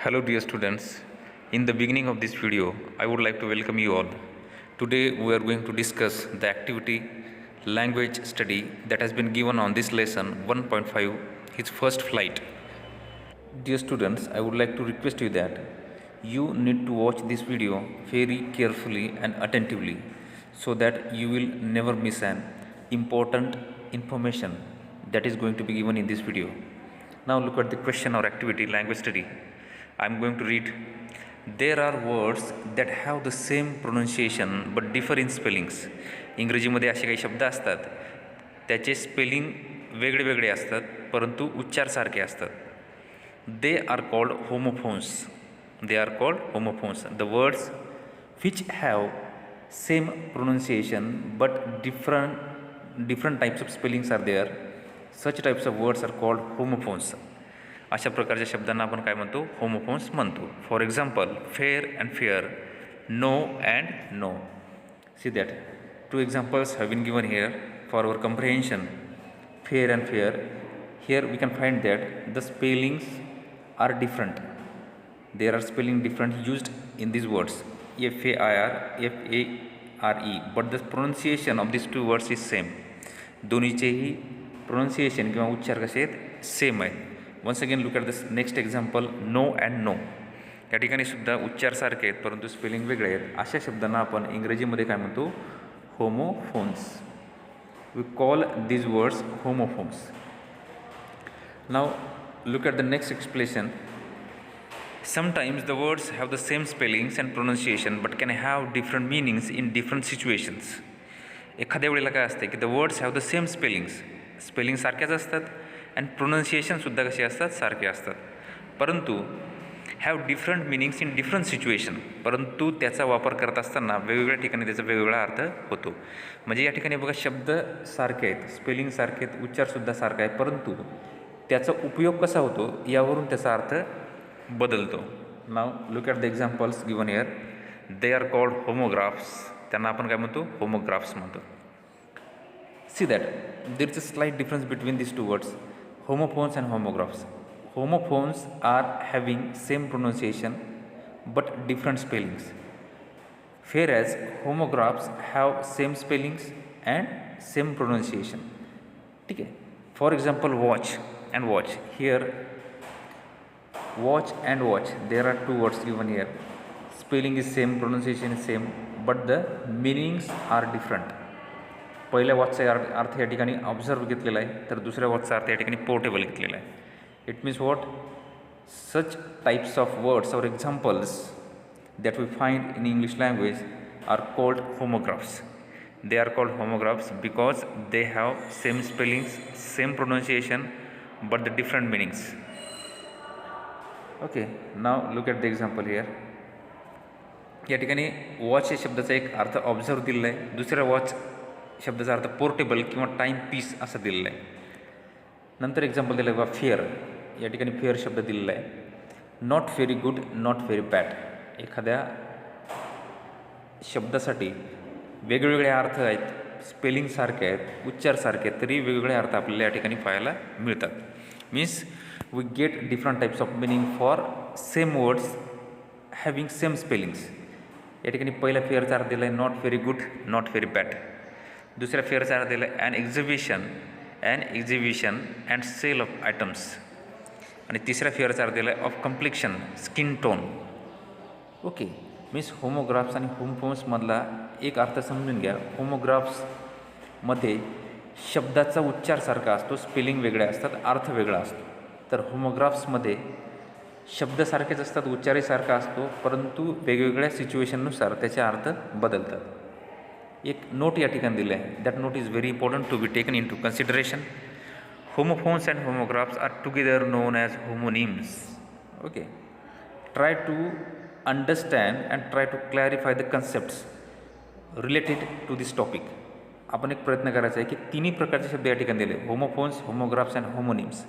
Hello dear students. In the beginning of this video, I would like to welcome you all. Today we are going to discuss the activity language study that has been given on this lesson 1.5, its first flight. Dear students, I would like to request you that you need to watch this video very carefully and attentively so that you will never miss an important information that is going to be given in this video. Now look at the question or activity language study. I am going to read. There are words that have the same pronunciation but differ in spellings. इंग्रजीमध्ये असे काही शब्द असतात त्याचे spelling वेगळे वेगळे असतात परंतु उच्चार सारखे असतात. They are called homophones. They are called homophones. The words which have same pronunciation but different types of spellings are there. Such types of words are called homophones. अशा प्रकारच्या शब्दांना आपण काय म्हणतो? होमोफोन्स म्हणतो. For example, fair and fare, no and know. See that two examples have been given here for our comprehension. Fair and fair. Here we can find that the spellings are different. There are spelling different used in these words. F-A-I-R, F-A-R-E. But the pronunciation of these two words is same. दोन्हीचेही pronunciation किंवा उच्चार कसे आहेत? Same आहेत. Once again look at this next example, no and no. या ठिकाणी सुद्धा उच्चार सारखे आहेत परंतु स्पेलिंग वेगळे आहेत. अशा शब्दांना आपण इंग्रजीमध्ये काय म्हणतो? homophones. We call these words homophones. Now look at the next explanation. Sometimes the words have the same spellings and pronunciation but can have different meanings in different situations. एखाद्या वेळेला काय असते की the words have the same spellings. Spelling सारख्याच असतात and प्रोनाउन्सिएशनसुद्धा कसे असतात? सारखे असतात. परंतु have different meanings in different situation. परंतु त्याचा वापर करत असताना वेगवेगळ्या ठिकाणी त्याचा वेगवेगळा अर्थ होतो. म्हणजे या ठिकाणी बघा, शब्द सारखे आहेत, स्पेलिंग सारखे आहेत, उच्चारसुद्धा सारखा आहे, परंतु त्याचा उपयोग कसा होतो यावरून त्याचा अर्थ बदलतो. Now look at the examples given here. They are called homographs. त्यांना आपण काय म्हणतो? होमोग्राफ्स म्हणतो. See that there is a slight difference between this two words, homophones and homographs. Homophones are having same pronunciation but different spellings, whereas homographs have same spellings and same pronunciation. ठीक आहे. For example, watch and watch. Here, watch and watch, there are two words given here. Spelling is same, pronunciation is same, but the meanings are different. पहिल्या वॉचचा अर्थ या ठिकाणी observe घेतलेला आहे तर दुसऱ्या वॉचचा अर्थ या ठिकाणी पोर्टेबल घेतलेला आहे. It means what? Such types of words और examples that we find in English language are called homographs. They are called homographs because they have same spellings, same pronunciation but the different meanings. Okay, now look at the example here. या ठिकाणी watch या शब्दाचा एक अर्थ observe दिलेला आहे, दुसऱ्या watch शब्दाचा अर्थ पोर्टेबल किंवा टाईम पीस असा दिलेला आहे. नंतर एक्झाम्पल दिलं आहे बघा, फेअर. या ठिकाणी फेअर शब्द दिलेला आहे. Not very good, not very bad. एखाद्या शब्दासाठी वेगवेगळे अर्थ आहेत, स्पेलिंग सारखे आहेत, उच्चार सारखे आहेत, तरी वेगवेगळे अर्थ आपल्याला या ठिकाणी पाहायला मिळतात. Means we get different types of meaning for same words having same spellings. या ठिकाणी पहिला फेअरचा अर्थ दिला आहे not very good, not very bad. दुसऱ्या फेअरचा अर्थ दिला आहे an exhibition and sale of items. आणि तिसऱ्या फेअरचा अर्थ दिला आहे of complexion, skin tone. Okay, means homographs आणि होमोफोन्समधला एक अर्थ समजून घ्या. होमोग्राफ्समध्ये शब्दाचा उच्चार सारखा असतो, स्पेलिंग वेगळे असतात, अर्थ वेगळा असतो. तर होमोग्राफ्समध्ये शब्द सारखेच असतात, उच्चारही सारखा असतो, परंतु वेगवेगळ्या सिच्युएशननुसार त्याचे अर्थ बदलतात. एक नोट या ठिकाणी दिलं आहे. That note is very important to be taken into consideration. Homophones and homographs are together known as homonyms. Okay, try to understand and try to clarify the concepts related to this topic. आपण एक प्रयत्न करायचा आहे की तिन्ही प्रकारचे शब्द या ठिकाणी दिले, होमोफोन्स, होमोग्राफ्स अँड होमोनिम्स.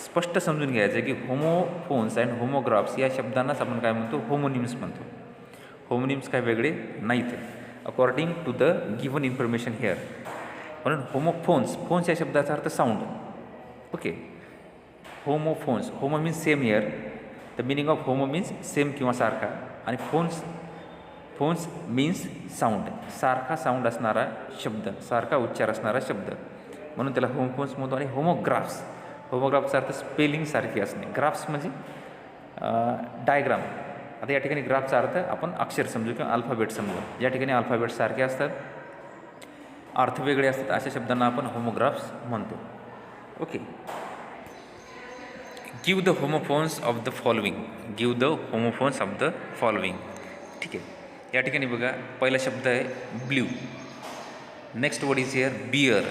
स्पष्ट समजून घ्यायचं आहे की होमोफोन्स अँड होमोग्राफ्स या शब्दांनाच आपण काय म्हणतो? होमोनिम्स म्हणतो. होमोनिम्स काय वेगळे नाहीत according to the given information here. म्हणून फोन्स या शब्दाचा अर्थ sound. Okay, homophones. Homo means same here, the meaning of homo means same किंवा सारखा, आणि फोन्स मीन्स साऊंड, सारखा साऊंड असणारा शब्द, सारखा उच्चार असणारा शब्द, म्हणून त्याला होमोफोन्स म्हणतो. आणि होमोग्राफ्सचा अर्थ स्पेलिंग सारखी असणे. ग्राफ्स म्हणजे डायग्राम. आता या ठिकाणी ग्राफचा अर्थ आपण अक्षर समजू किंवा अल्फाबेट समजू. ज्या ठिकाणी अल्फाबेट सारखे असतात, अर्थ वेगळे असतात, अशा शब्दांना आपण होमोग्राफ्स म्हणतो. Okay. Give the homophones of the following. Give the homophones of the following. ठीक आहे. या ठिकाणी बघा, पहिला शब्द आहे blue. Next word is here bear.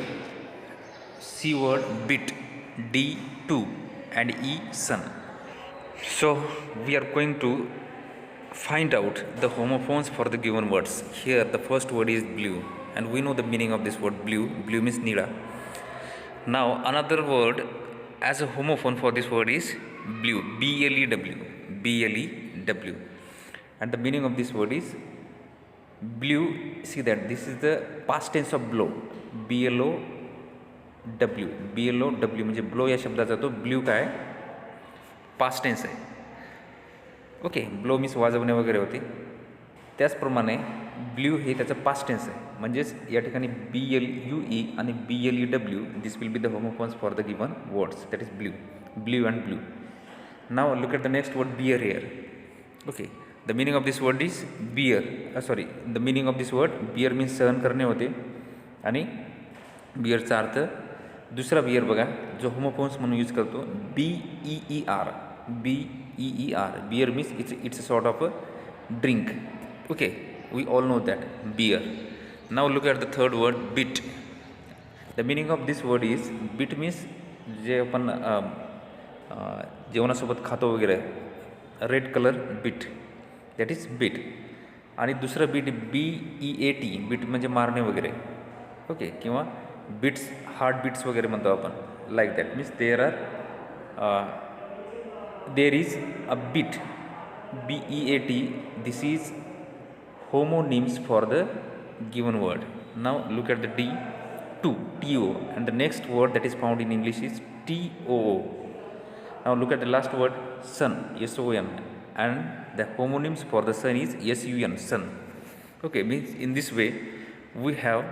See word beat, D2 and E sun. So we are going to find out the homophones for the given words. Here the first word is blue, and we know the meaning of this word blue. Blue means nila. Now another word as a homophone for this word is blue, B-L-E-W, B-L-E-W. And the meaning of this word is blue. See that this is the past tense of blow, B-L-O-W. B-L-O-W म्हणजे blow या शब्दाचा तो blue काय past tense आहे. Okay. Blow means वाजवणे वगैरे होते. त्याचप्रमाणे ब्ल्यू हे त्याचं पास्ट टेन्स आहे. म्हणजेच या ठिकाणी B-L-U-E आणि B-L-E-W this will be the homophones for the given words, that is blue and blew. Now look at the next word bear here. Okay. The meaning of this word is bear. The meaning of this word bear means सहन करणे होते. आणि बियरचा अर्थ दुसरा beer बघा जो homophones म्हणून use करतो, B-E-E-R. B-E-E-R. Beer means it's a sort of a drink. Okay. We all know that beer. Now look at the third word beet. The meaning of this word is beet means जे आपण जेवणासोबत खातो वगैरे, red colour beet, that is beet. आणि दुसरं bit B-E-A-T. Bit म्हणजे मारणे वगैरे. ओके. किंवा बीट्स, हार्ट बीट्स वगैरे म्हणतो आपण, like that. Means there is a beat, B-E-A-T. This is homonyms for the given word. Now look at the D2, T-O, and the next word that is found in English is T-O-O. Now look at the last word sun, S-O-N, and the homonyms for the sun is S-U-N, sun. Okay, means in this way we have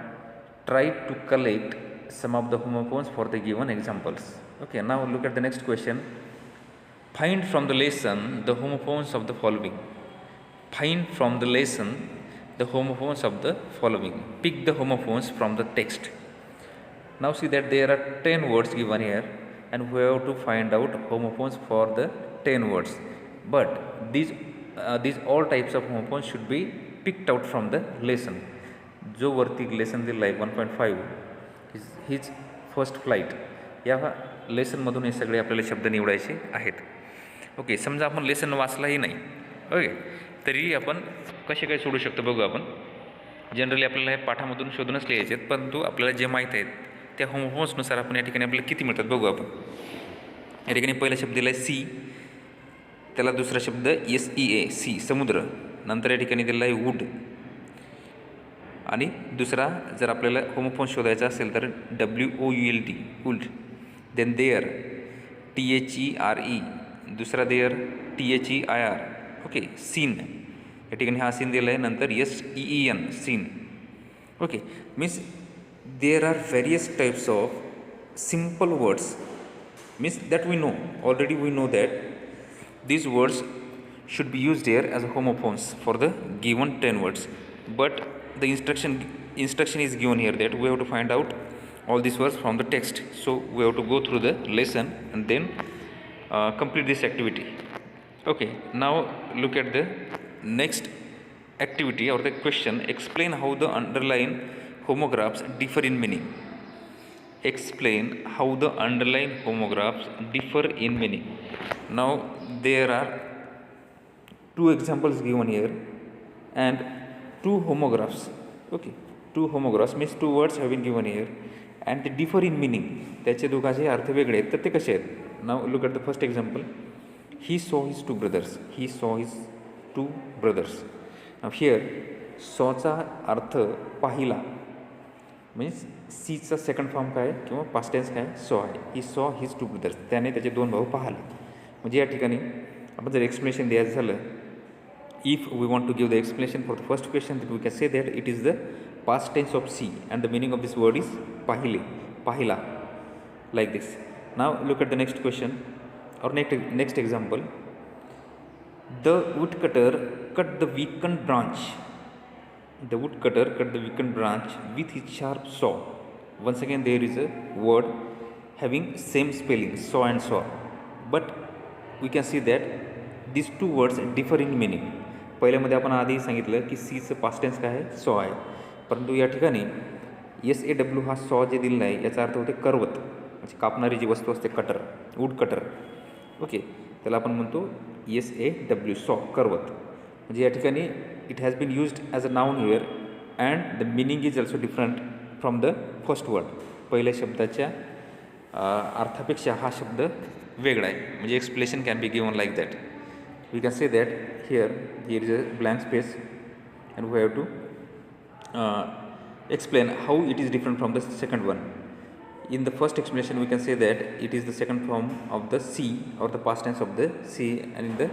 tried to collect some of the homophones for the given examples. Okay, now look at the next question. Find from the lesson the homophones of the following. Find from the lesson the homophones of the following. Pick the homophones from the text. Now see that there are 10 words given here, and we have to find out homophones for the 10 words. But these all types of homophones should be picked out from the lesson. जो वरती lesson दिला आहे 1.5 his first flight, या लेसनमधून हे सगळे आपल्याला शब्द निवडायचे आहेत. ओके. समजा आपण लेसन वाचलाही नाही, ओके, तरी आपण कसे काय सोडू शकतो बघू आपण. जनरली आपल्याला हे पाठामधून शोधूनच लिहायचे आहेत, परंतु आपल्याला जे माहीत आहेत त्या होमोफोन्सनुसार आपण या ठिकाणी आपल्याला किती मिळतात बघू आपण. या ठिकाणी पहिला शब्द दिला आहे सी, त्याला दुसरा शब्द S-E-A, सी समुद्र. नंतर या ठिकाणी दिला आहे वूड, आणि दुसरा जर आपल्याला होमोफोन शोधायचा असेल तर W-O-U-L-T, वूल्ड. Then there, T-H-E-R-E. दुसरा देअर T-H-E-I-R. ओके. सीन, या ठिकाणी हा सीन दिला आहे. नंतर S-E-E-N, seen. Okay. Means there are various types of simple words, means that we know already. We know that these words should be used here as homophones for the given 10 words, but the instruction is given here that we have to find out all these words from the text. So we have to go through the lesson and then complete this activity. Okay, now look at the next activity or the question. Explain how the underlying homographs differ in meaning. Explain how the underlying homographs differ in meaning. Now there are two examples given here and two homographs. Okay, two homographs means two words have been given here and they differ in meaning. त्याचे दोघांचे अर्थ वेगळे आहेत, तर ते कसे आहेत. Now look at the first example. He saw his two brothers. He saw his two brothers. Now here sawचा अर्थ पाहिला, मीन्स सीचा सेकंड फॉर्म काय किंवा पास्ट टेन्स काय, सॉ आहे. He saw his two brothers, त्याने त्याचे दोन भाऊ पाहिले. म्हणजे या ठिकाणी आपण जर एक्सप्लेनेशन द्यायचं झालं, if we want to give the explanation for the first question, then we can say that it is the past tense of see and the meaning of this word is pahila, like this. Now look at the next question or next example. The woodcutter cut the weakened branch. The woodcutter cut the weakened branch with his sharp saw. Once again there is a word having same spelling, saw and saw, but we can see that these two words differ in meaning. पहिल्यामध्ये आपण आधी सांगितलं की सीचं past tense काय आहे, सॉ आहे, परंतु या ठिकाणी SAW हा सॉ जे दिलेला आहे याचा अर्थ होते करवत, म्हणजे कापणारी जी वस्तू असते, कटर, वूड कटर. ओके, त्याला आपण म्हणतो SAW, सॉ, करवत. म्हणजे या ठिकाणी it has been used as a noun here and the meaning is also different from the first word. पहिल्या शब्दाच्या अर्थापेक्षा हा शब्द वेगळा आहे, म्हणजे explanation can be given like that. We can say that here is a blank space and we have to explain how it is different from the second one. In the first explanation we can say that it is the second form of the see or the past tense of the see, and in the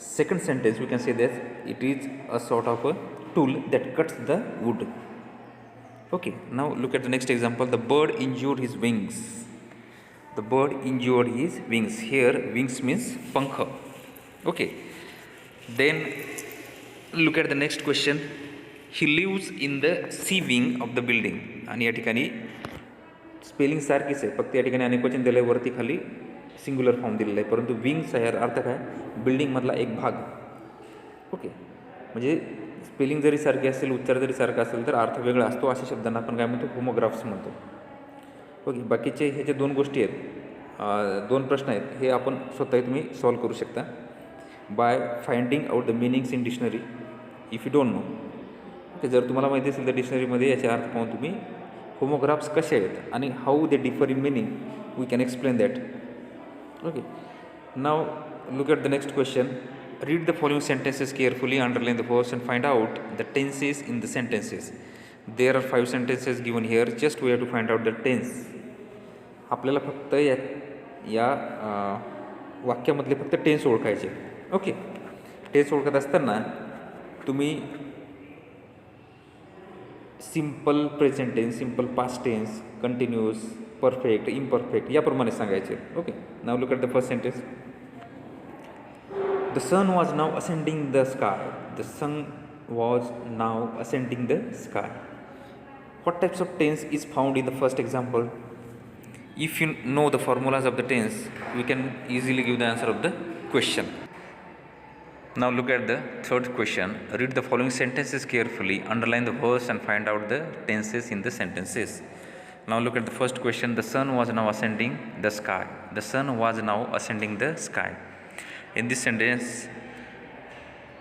second sentence we can say that it is a sort of a tool that cuts the wood. Okay, now look at the next example. The bird injured his wings. The bird injured his wings. Here wings means pankha. Okay, then look at the next question. He lives in the C wing of the building. आणि या ठिकाणी spelling सारखीच आहे, फक्त या ठिकाणी अनेकवचन दिलं आहे, वरती खाली सिंग्युलर फॉर्म दिलेला आहे, परंतु विंगचा यार अर्थ काय, बिल्डिंगमधला एक भाग. ओके, म्हणजे स्पेलिंग जरी सारखी असेल, उच्चार जरी सारखा असेल तर अर्थ वेगळा असतो. अशा शब्दांना आपण काय म्हणतो, होमोग्राफ्स म्हणतो. ओके, बाकीचे हे जे दोन गोष्टी आहेत, दोन प्रश्न आहेत, हे आपण स्वतः तुम्ही सॉल्व करू शकता by finding out the meanings in dictionary if you don't know. Okay, जर तुम्हाला माहिती असेल तर डिक्शनरीमध्ये याचे अर्थ पाहून तुम्ही होमोग्राफ्स कसे आहेत आणि how they differ in meaning we can explain that. Okay, now look at the next question. Read the following sentences carefully, underline the words and find out the tenses in the sentences. There are 5 sentences given here, just we have to find out the tense. आपल्याला फक्त या वाक्यामधले फक्त tense ओळखायचे. Okay, tense ओळखत असताना तुम्ही simple present tense, simple past tense, continuous, perfect, imperfect याप्रमाणे सांगायचे. Okay, now look at the first sentence. The sun was now ascending the sky. The sun was now ascending the sky. What types of tense is found in the first example? If you know the formulas of the tense, we can easily give the answer of the question. Now look at the third question. Read the following sentences carefully, underline the words and find out the tenses in the sentences. Now look at the first question. The sun was now ascending the sky. The sun was now ascending the sky. In this sentence,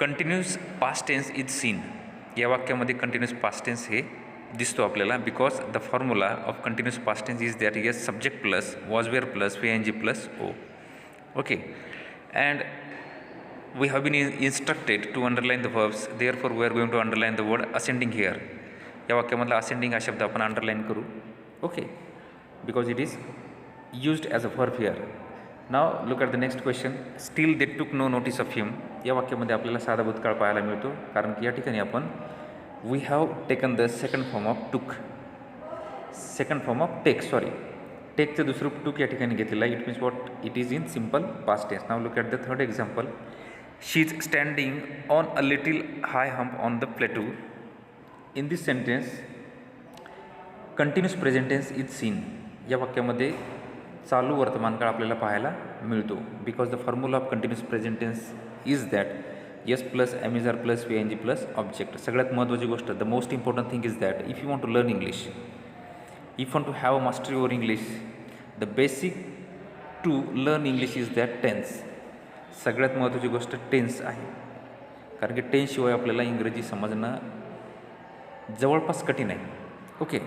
continuous past tense is seen. या वाक्यामध्ये continuous past tense हे दिसतो आपल्याला, because the formula of continuous past tense is that is subject plus was were plus VING plus O. Okay, and we have been instructed to underline the verbs, therefore we are going to underline the word ascending here. या वाक्यामधला ascending हा शब्द आपण underline करू. Okay, because it is used as a verb here. Now look at the next question. Still they took no notice of हिम. या वाक्यामध्ये आपल्याला साधा भूतकाळ पाहायला मिळतो, कारण की या ठिकाणी आपण we have taken the second form of took, second form of take, sorry, टेकचं दुसरं टूक या ठिकाणी घेतलेलं आहे. It means what, it is in simple past tense. Now look at the third example. She is standing on a little high hump on the plateau. In this sentence continuous present tense is seen. या वाक्यामध्ये चालू वर्तमानकाळ आपल्याला पाहायला मिळतो, because the formula of continuous present tense is that yes plus MSR plus VING plus object. सगळ्यात महत्त्वाची गोष्ट, the most important thing is that if you want to learn English, if you want to have mastery over English, the basic to learn English is that tense. सगळ्यात महत्त्वाची गोष्ट tense आहे, कारण की टेन्सशिवाय आपल्याला इंग्रजी समजणं जवळपास कठीण आहे. Okay,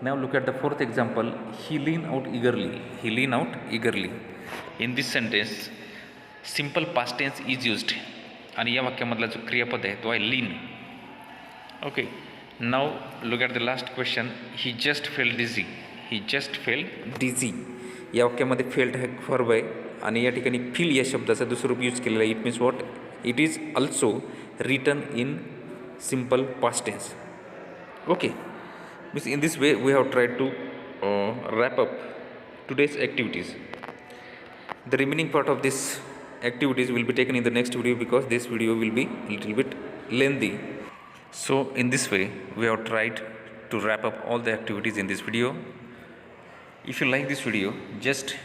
now look at the fourth example. He lean out eagerly. He lean out eagerly. In this sentence simple past tense is used, आणि या वाक्यामधला जो क्रियापद आहे तो आहे lean. Okay, now look at the last question. He just felt dizzy. He just felt dizzy. या वाक्यामध्ये फेल्ड हा वर्ब आहे आणि या ठिकाणी फील या शब्दाचा दुसरा रूप यूज केलेला आहे. It means what, it is also written in simple past tense. Okay, means in this way we have tried to wrap up today's activities. The remaining part of this activities will be taken in the next video because this video will be a little bit lengthy. So in this way we have tried to wrap up all the activities in this video. If you like this video, just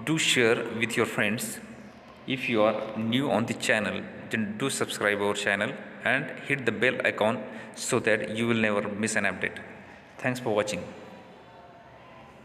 do share with your friends. If you are new on the channel, then do subscribe our channel and hit the bell icon so that you will never miss an update. Thanks for watching.